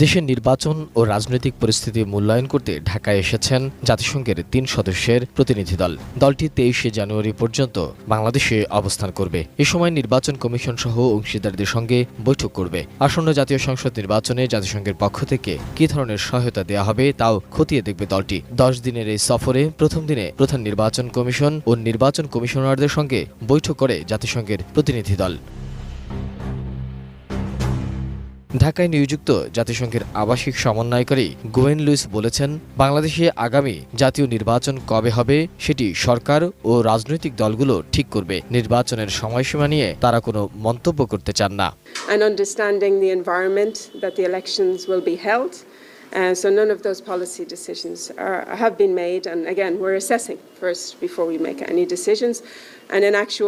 দেশের নির্বাচন ও রাজনৈতিক পরিস্থিতি মূল্যায়ন করতে ঢাকায় এসেছেন জাতিসংঘের ৩ সদস্যের প্রতিনিধি দল। দলটি ২৩শে জানুয়ারি পর্যন্ত বাংলাদেশে অবস্থান করবে। এ সময় নির্বাচন কমিশন সহ অংশীদারদের সঙ্গে বৈঠক করবে। আসন্ন জাতীয় সংসদ নির্বাচনে জাতিসংঘের পক্ষ থেকে কী ধরনের সহায়তা দেওয়া হবে তাও খতিয়ে দেখবে দলটি। ১০ দিনের এই সফরে প্রথম দিনে প্রধান নির্বাচন কমিশন ও নির্বাচন কমিশনারদের সঙ্গে বৈঠক করে জাতিসংঘের প্রতিনিধি দল। ঢাকায় নিয়োজিত জাতিসংঘের আবাসিক সমন্বয়কারী গোয়েন লুইস বলেছেন, বাংলাদেশে আগামী জাতীয় নির্বাচন কবে হবে সেটি সরকার ও রাজনৈতিক দলগুলো ঠিক করবে। নির্বাচনের সময়সীমা নিয়ে তারা কোনো মন্তব্য করতে চান না। And understanding the environment that the elections will be held. So none of those policy decisions have been made. And again, we're assessing first before we make any decisions. And in actual